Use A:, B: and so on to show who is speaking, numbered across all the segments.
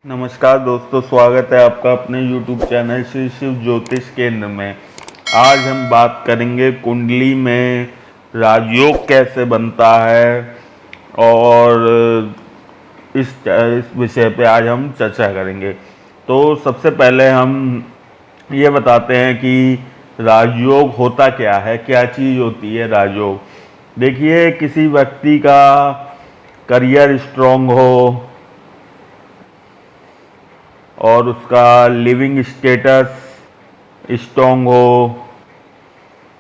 A: नमस्कार दोस्तों, स्वागत है आपका अपने YouTube चैनल श्री शिव ज्योतिष केंद्र में। आज हम बात करेंगे कुंडली में राजयोग कैसे बनता है और इस विषय पे आज हम चर्चा करेंगे। तो सबसे पहले हम ये बताते हैं कि राजयोग होता क्या है, क्या चीज़ होती है राजयोग। देखिए, किसी व्यक्ति का करियर स्ट्रांग हो और उसका लिविंग स्टेटस स्ट्रॉन्ग हो,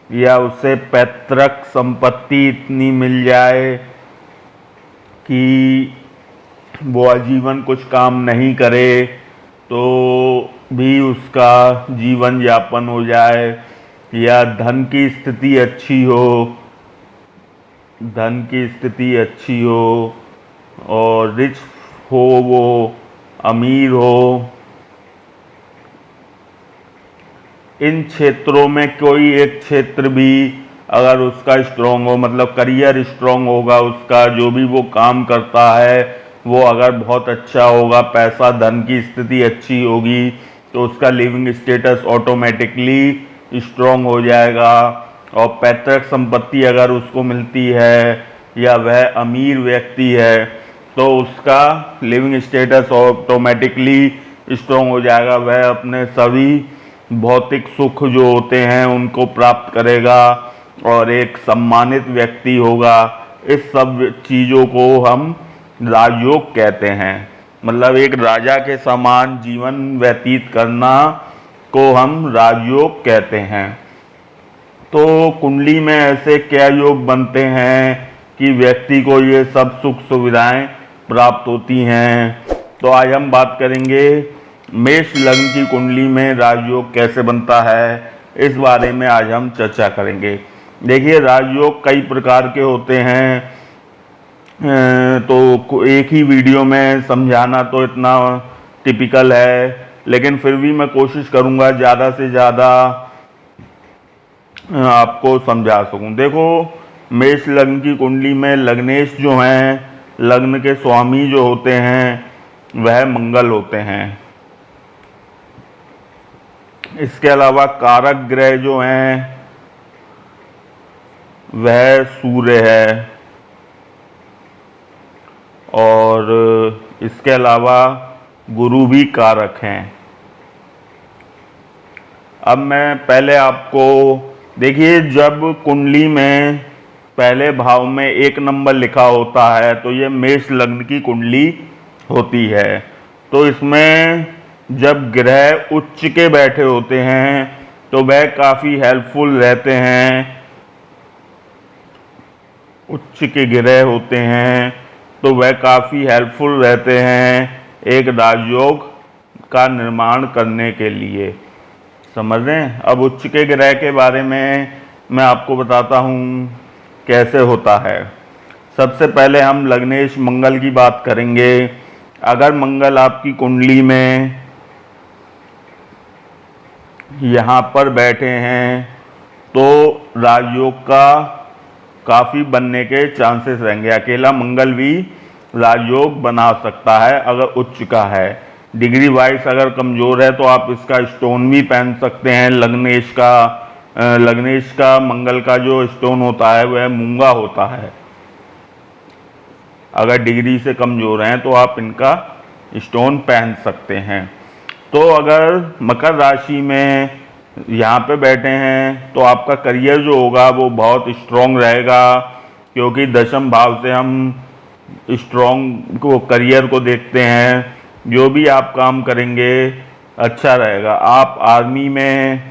A: या उसे पैतृक संपत्ति इतनी मिल जाए कि वो आजीवन कुछ काम नहीं करे तो भी उसका जीवन यापन हो जाए, या धन की स्थिति अच्छी हो और रिच हो, वो अमीर हो। इन क्षेत्रों में कोई एक क्षेत्र भी अगर उसका स्ट्रॉन्ग हो, मतलब करियर स्ट्रॉन्ग होगा, उसका जो भी वो काम करता है वो अगर बहुत अच्छा होगा, पैसा धन की स्थिति अच्छी होगी, तो उसका लिविंग स्टेटस ऑटोमेटिकली स्ट्रॉन्ग हो जाएगा। और पैतृक संपत्ति अगर उसको मिलती है या वह अमीर व्यक्ति है तो उसका लिविंग स्टेटस ऑटोमेटिकली स्ट्रॉन्ग हो जाएगा। वह अपने सभी भौतिक सुख जो होते हैं उनको प्राप्त करेगा और एक सम्मानित व्यक्ति होगा। इस सब चीज़ों को हम राजयोग कहते हैं। मतलब एक राजा के समान जीवन व्यतीत करना को हम राजयोग कहते हैं। तो कुंडली में ऐसे क्या योग बनते हैं कि व्यक्ति को ये सब सुख सुविधाएं प्राप्त होती हैं। तो आज हम बात करेंगे मेष लग्न की कुंडली में राजयोग कैसे बनता है, इस बारे में आज हम चर्चा करेंगे। देखिए, राजयोग कई प्रकार के होते हैं, तो एक ही वीडियो में समझाना तो इतना टिपिकल है, लेकिन फिर भी मैं कोशिश करूंगा ज़्यादा से ज़्यादा आपको समझा सकूं। देखो, मेष लग्न की कुंडली में लग्नेश जो हैं, लग्न के स्वामी जो होते हैं वह मंगल होते हैं। इसके अलावा कारक ग्रह जो हैं वह सूर्य है, और इसके अलावा गुरु भी कारक हैं। अब मैं पहले आपको देखिए, जब कुंडली में पहले भाव में 1 नंबर लिखा होता है तो ये मेष लग्न की कुंडली होती है। तो इसमें जब ग्रह उच्च के बैठे होते हैं तो वह काफ़ी हेल्पफुल रहते हैं। उच्च के ग्रह होते हैं तो वह काफ़ी हेल्पफुल रहते हैं एक राजयोग का निर्माण करने के लिए। समझ रहे हैं? अब उच्च के ग्रह के बारे में मैं आपको बताता हूँ कैसे होता है। सबसे पहले हम लग्नेश मंगल की बात करेंगे। अगर मंगल आपकी कुंडली में यहाँ पर बैठे हैं तो राजयोग का काफ़ी बनने के चांसेस रहेंगे। अकेला मंगल भी राजयोग बना सकता है अगर उच्च का है। डिग्री वाइज अगर कमज़ोर है तो आप इसका स्टोन भी पहन सकते हैं। लग्नेश का मंगल का जो स्टोन होता है वह मूंगा होता है। अगर डिग्री से कमज़ोर हैं तो आप इनका स्टोन पहन सकते हैं। तो अगर मकर राशि में यहाँ पे बैठे हैं तो आपका करियर जो होगा वो बहुत स्ट्रॉन्ग रहेगा, क्योंकि दशम भाव से हम स्ट्रॉन्ग को करियर को देखते हैं। जो भी आप काम करेंगे अच्छा रहेगा। आप आर्मी में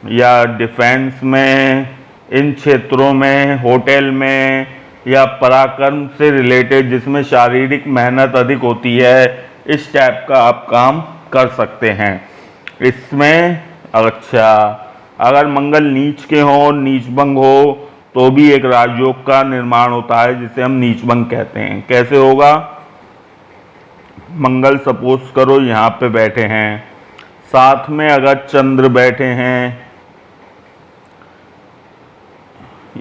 A: या डिफेंस में, इन क्षेत्रों में, होटल में, या पराक्रम से रिलेटेड जिसमें शारीरिक मेहनत अधिक होती है, इस टाइप का आप काम कर सकते हैं इसमें। अच्छा, अगर मंगल नीच के हों, नीचभंग हो, तो भी एक राजयोग का निर्माण होता है जिसे हम नीचभंग कहते हैं। कैसे होगा? मंगल सपोज करो यहाँ पे बैठे हैं, साथ में अगर चंद्र बैठे हैं,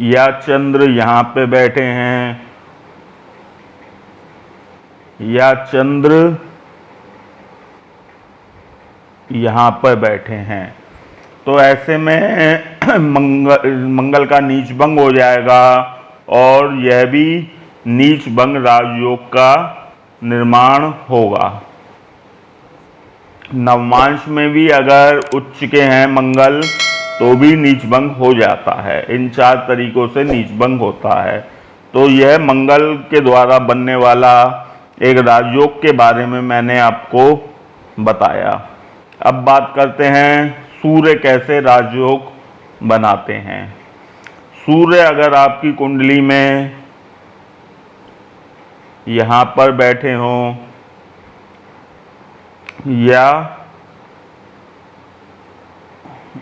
A: या चंद्र यहाँ पे बैठे हैं, या चंद्र यहाँ पर बैठे हैं। तो ऐसे में मंगल का नीच भंग हो जाएगा और यह भी नीच भंग राजयोग का निर्माण होगा। नवमांश में भी अगर उच्च के हैं मंगल तो भी नीच भंग हो जाता है। इन 4 तरीकों से नीच भंग होता है। तो यह मंगल के द्वारा बनने वाला एक राजयोग के बारे में मैंने आपको बताया। अब बात करते हैं सूर्य कैसे राजयोग बनाते हैं। सूर्य अगर आपकी कुंडली में यहाँ पर बैठे हों या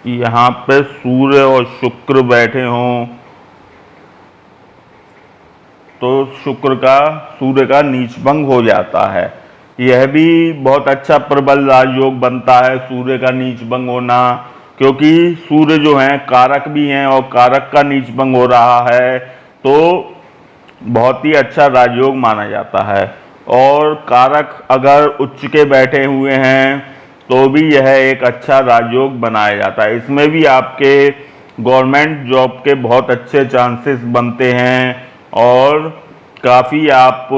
A: यहाँ पे सूर्य और शुक्र बैठे हों तो सूर्य का नीच भंग हो जाता है। यह भी बहुत अच्छा प्रबल राजयोग बनता है सूर्य का नीच भंग होना, क्योंकि सूर्य जो है कारक भी हैं और कारक का नीच भंग हो रहा है तो बहुत ही अच्छा राजयोग माना जाता है। और कारक अगर उच्च के बैठे हुए हैं तो भी यह एक अच्छा राजयोग बनाया जाता है। इसमें भी आपके गवर्नमेंट जॉब के बहुत अच्छे चांसेस बनते हैं और काफ़ी आप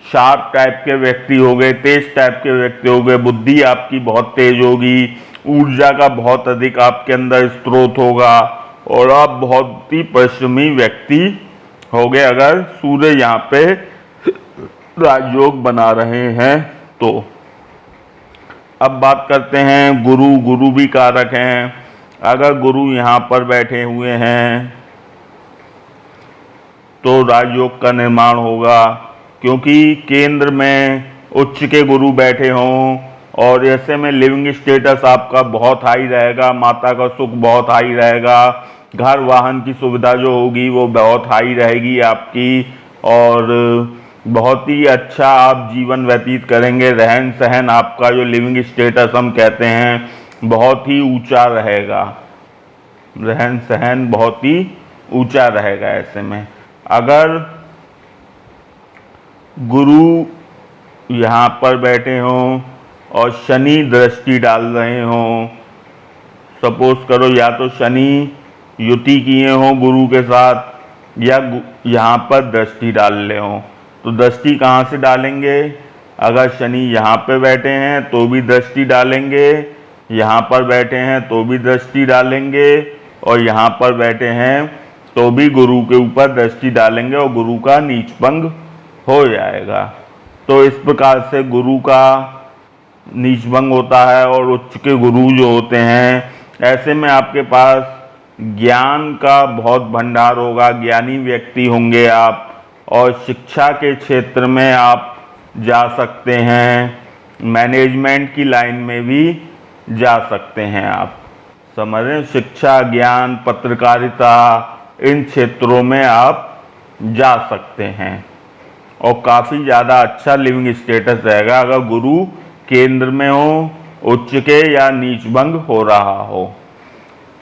A: शार्प टाइप के व्यक्ति हो गए, तेज टाइप के व्यक्ति हो गए, बुद्धि आपकी बहुत तेज होगी, ऊर्जा का बहुत अधिक आपके अंदर स्रोत होगा और आप बहुत ही परिश्रमी व्यक्ति हो गए अगर सूर्य यहाँ पे राजयोग बना रहे हैं तो। अब बात करते हैं गुरु भी कारक हैं। अगर गुरु यहाँ पर बैठे हुए हैं तो राजयोग का निर्माण होगा, क्योंकि केंद्र में उच्च के गुरु बैठे हों और ऐसे में लिविंग स्टेटस आपका बहुत हाई रहेगा, माता का सुख बहुत हाई रहेगा, घर वाहन की सुविधा जो होगी वो बहुत हाई रहेगी आपकी और बहुत ही अच्छा आप जीवन व्यतीत करेंगे। रहन सहन आपका जो लिविंग स्टेटस हम कहते हैं बहुत ही ऊंचा रहेगा, रहन सहन बहुत ही ऊंचा रहेगा। ऐसे में अगर गुरु यहाँ पर बैठे हों और शनि दृष्टि डाल रहे हों, सपोज करो या तो शनि युति किए हों गुरु के साथ या यहाँ पर दृष्टि डाल ले हों, तो दृष्टि कहाँ से डालेंगे? अगर शनि यहाँ पे बैठे हैं तो भी दृष्टि डालेंगे, यहाँ पर बैठे हैं तो भी दृष्टि डालेंगे और यहाँ पर बैठे हैं तो भी गुरु के ऊपर दृष्टि डालेंगे और गुरु का नीच भंग हो जाएगा। तो इस प्रकार से गुरु का नीच भंग होता है और उच्च के गुरु जो होते हैं, ऐसे में आपके पास ज्ञान का बहुत भंडार होगा, ज्ञानी व्यक्ति होंगे आप और शिक्षा के क्षेत्र में आप जा सकते हैं, मैनेजमेंट की लाइन में भी जा सकते हैं आप, समझ रहे हैं? शिक्षा, ज्ञान, पत्रकारिता, इन क्षेत्रों में आप जा सकते हैं और काफ़ी ज़्यादा अच्छा लिविंग स्टेटस रहेगा अगर गुरु केंद्र में हो, उच्च के या नीच भंग हो रहा हो,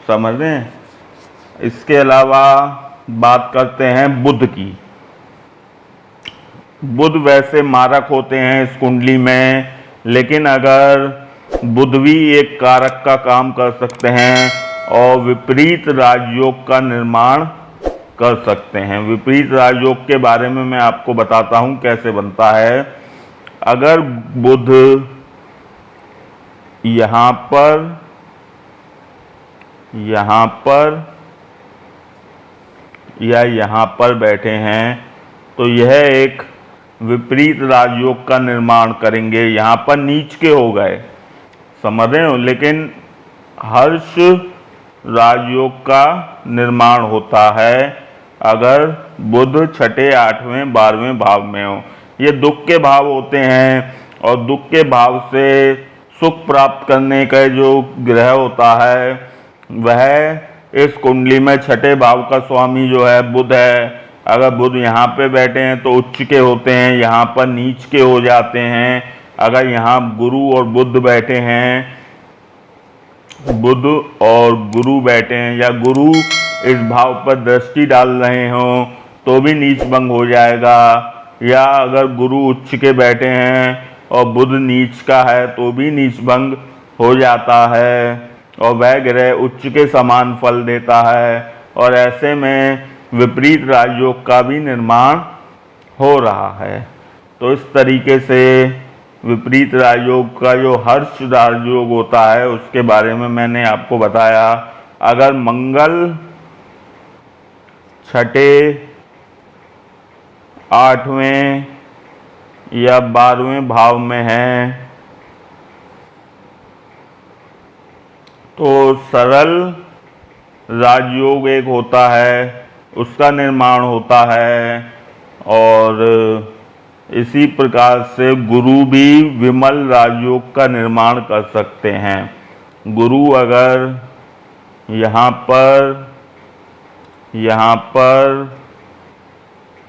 A: समझ रहे हैं? इसके अलावा बात करते हैं बुध की। बुध वैसे मारक होते हैं इस कुंडली में, लेकिन अगर बुध भी एक कारक का काम कर सकते हैं और विपरीत राजयोग का निर्माण कर सकते हैं। विपरीत राजयोग के बारे में मैं आपको बताता हूं कैसे बनता है। अगर बुध यहाँ पर या यहाँ पर बैठे हैं तो यह एक विपरीत राजयोग का निर्माण करेंगे। यहाँ पर नीच के हो गए, समझ रहे हो, लेकिन हर्ष राजयोग का निर्माण होता है अगर बुध छठे, 8वें, 12वें भाव में हो। ये दुख के भाव होते हैं और दुख के भाव से सुख प्राप्त करने का जो ग्रह होता है वह इस कुंडली में छठे भाव का स्वामी जो है बुध है। अगर बुध यहाँ पे बैठे हैं तो उच्च के होते हैं, यहाँ पर नीच के हो जाते हैं। अगर यहाँ गुरु और बुध बैठे हैं, बुध और गुरु बैठे हैं या गुरु इस भाव पर दृष्टि डाल रहे हों तो भी नीच भंग हो जाएगा, या अगर गुरु उच्च के बैठे हैं और बुध नीच का है तो भी नीच भंग हो जाता है और वह ग्रह उच्च के समान फल देता है, और ऐसे में विपरीत राजयोग का भी निर्माण हो रहा है। तो इस तरीके से विपरीत राजयोग का जो हर्ष राजयोग होता है उसके बारे में मैंने आपको बताया। अगर मंगल छठे, 8वें या 12वें भाव में है तो सरल राजयोग एक होता है, उसका निर्माण होता है। और इसी प्रकार से गुरु भी विमल राजयोग का निर्माण कर सकते हैं। गुरु अगर यहाँ पर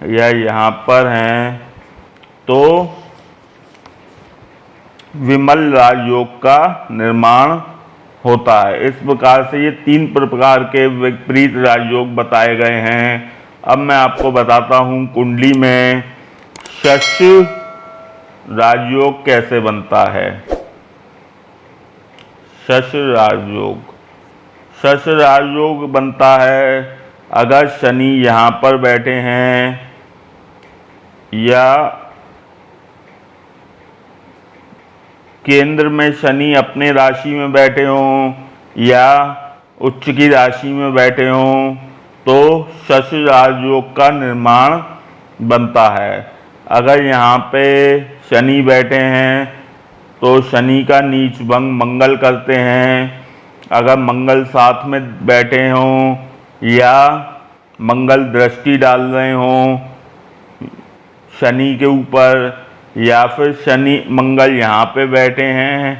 A: या यहाँ पर हैं तो विमल राजयोग का निर्माण होता है। इस प्रकार से ये 3 प्रकार के विपरीत राजयोग बताए गए हैं। अब मैं आपको बताता हूँ कुंडली में शश राजयोग कैसे बनता है। शश राजयोग बनता है अगर शनि यहाँ पर बैठे हैं या केंद्र में शनि अपने राशि में बैठे हों या उच्च की राशि में बैठे हों तो शश राजयोग का निर्माण बनता है। अगर यहाँ पे शनि बैठे हैं तो शनि का नीच भंग मंगल करते हैं। अगर मंगल साथ में बैठे हों या मंगल दृष्टि डाल रहे हों शनि के ऊपर, या फिर शनि मंगल यहाँ पे बैठे हैं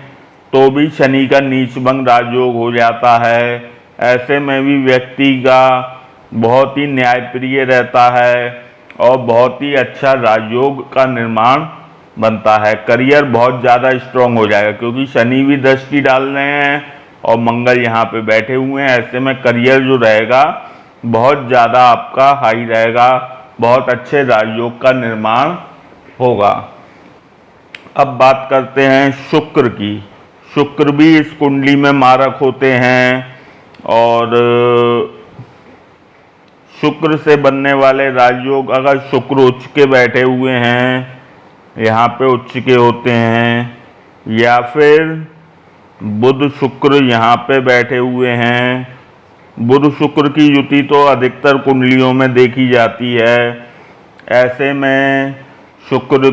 A: तो भी शनि का नीच भंग राजयोग हो जाता है। ऐसे में भी व्यक्ति का बहुत ही न्यायप्रिय रहता है और बहुत ही अच्छा राजयोग का निर्माण बनता है। करियर बहुत ज़्यादा स्ट्रांग हो जाएगा क्योंकि शनि भी दृष्टि डाल रहे हैं और मंगल यहाँ पे बैठे हुए हैं। ऐसे में करियर जो रहेगा बहुत ज़्यादा आपका हाई रहेगा, बहुत अच्छे राजयोग का निर्माण होगा। अब बात करते हैं शुक्र की। शुक्र भी इस कुंडली में मारक होते हैं और शुक्र से बनने वाले राजयोग अगर शुक्र उच्च के बैठे हुए हैं, यहाँ पे उच्च के होते हैं, या फिर बुध शुक्र यहाँ पे बैठे हुए हैं। बुध शुक्र की युति तो अधिकतर कुंडलियों में देखी जाती है। ऐसे में शुक्र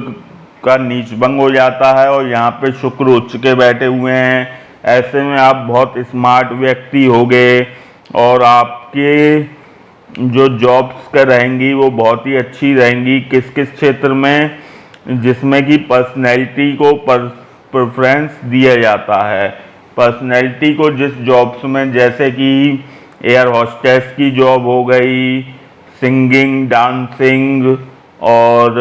A: का नीच भंग हो जाता है और यहाँ पे शुक्र उच्च के बैठे हुए हैं। ऐसे में आप बहुत स्मार्ट व्यक्ति होंगे और आपके जो जॉब्स का रहेंगी वो बहुत ही अच्छी रहेंगी। किस किस क्षेत्र में, जिसमें कि पर्सनैलिटी को प्रेफरेंस दिया जाता है। पर्सनैलिटी को जिस जॉब्स में, जैसे कि एयर होस्टेस की जॉब हो गई, सिंगिंग, डांसिंग और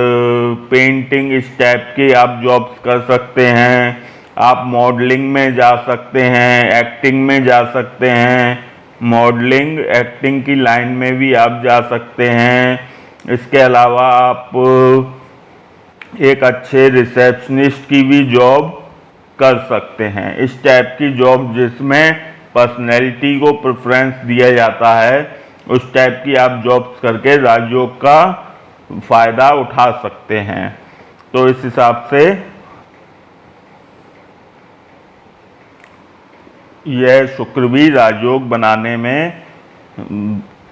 A: पेंटिंग, इस टाइप के आप जॉब्स कर सकते हैं। आप मॉडलिंग में जा सकते हैं, एक्टिंग में जा सकते हैं। मॉडलिंग एक्टिंग की लाइन में भी आप जा सकते हैं। इसके अलावा आप एक अच्छे रिसेप्शनिस्ट की भी जॉब कर सकते हैं। इस टाइप की जॉब जिसमें पर्सनैलिटी को प्रेफरेंस दिया जाता है, उस टाइप की आप जॉब्स करके राजयोग का फ़ायदा उठा सकते हैं। तो इस हिसाब से यह शुक्र भी राजयोग बनाने में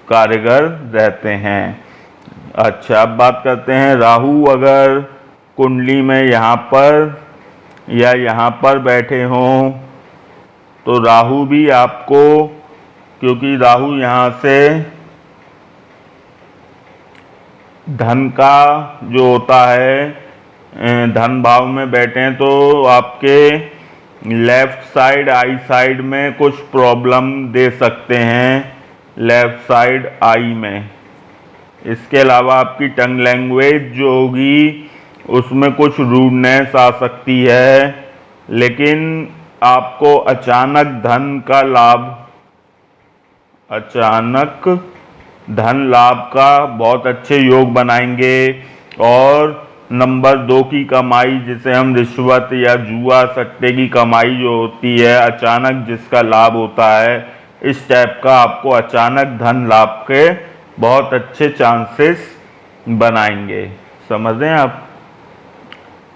A: कारगर रहते हैं। अच्छा, अब बात करते हैं राहु अगर कुंडली में यहाँ पर या यहाँ पर बैठे हों तो राहु भी आपको, क्योंकि राहु यहाँ से धन का जो होता है धन भाव में बैठे हैं तो आपके लेफ्ट साइड आई साइड में कुछ प्रॉब्लम दे सकते हैं, लेफ्ट साइड आई में। इसके अलावा आपकी टंग लैंग्वेज जो होगी उसमें कुछ रूडनेस आ सकती है, लेकिन आपको अचानक धन लाभ का बहुत अच्छे योग बनाएंगे और नंबर 2 की कमाई, जिसे हम रिश्वत या जुआ सट्टे की कमाई जो होती है, अचानक जिसका लाभ होता है, इस टाइप का आपको अचानक धन लाभ के बहुत अच्छे चांसेस बनाएंगे। समझ रहे हैं आप।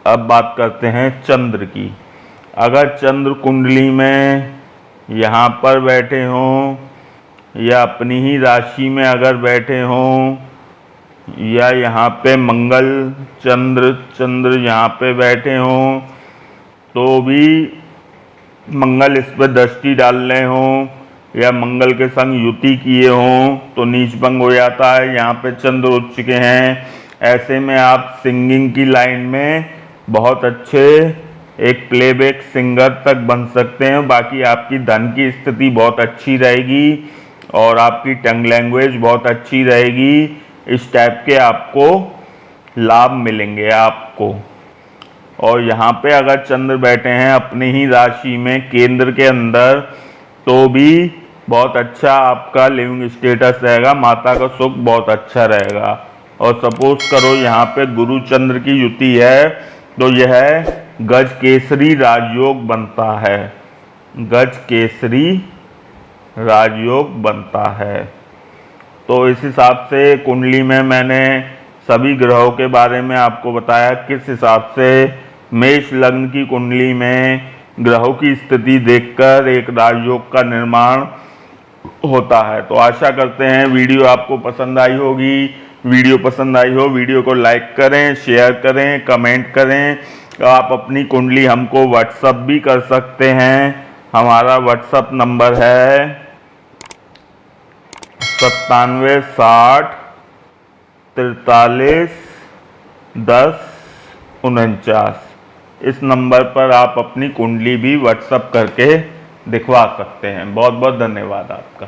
A: अब बात करते हैं चंद्र की। अगर चंद्र कुंडली में यहाँ पर बैठे हों या अपनी ही राशि में अगर बैठे हों या यहाँ पे मंगल चंद्र यहाँ पे बैठे हों तो भी मंगल इस पर दृष्टि डाल रहे हों या मंगल के संग युति किए हों तो नीच भंग हो जाता है। यहाँ पे चंद्र उच्च के हैं, ऐसे में आप सिंगिंग की लाइन में बहुत अच्छे एक प्लेबैक सिंगर तक बन सकते हैं। बाकी आपकी धन की स्थिति बहुत अच्छी रहेगी और आपकी टंग लैंग्वेज बहुत अच्छी रहेगी। इस टाइप के आपको लाभ मिलेंगे आपको। और यहाँ पे अगर चंद्र बैठे हैं अपनी ही राशि में केंद्र के अंदर तो भी बहुत अच्छा आपका लिविंग स्टेटस रहेगा, माता का सुख बहुत अच्छा रहेगा। और सपोज करो यहाँ पे गुरु चंद्र की युति है तो यह गज केसरी राजयोग बनता है, गज केसरी राजयोग बनता है। तो इस हिसाब से कुंडली में मैंने सभी ग्रहों के बारे में आपको बताया, किस हिसाब से मेष लग्न की कुंडली में ग्रहों की स्थिति देखकर एक राजयोग का निर्माण होता है। तो आशा करते हैं वीडियो आपको पसंद आई होगी। वीडियो पसंद आई हो वीडियो को लाइक करें, शेयर करें, कमेंट करें। आप अपनी कुंडली हमको व्हाट्सअप भी कर सकते हैं। हमारा व्हाट्सअप नंबर है 97 60 43 10 49। इस नंबर पर आप अपनी कुंडली भी व्हाट्सअप करके दिखवा सकते हैं। बहुत बहुत धन्यवाद आपका।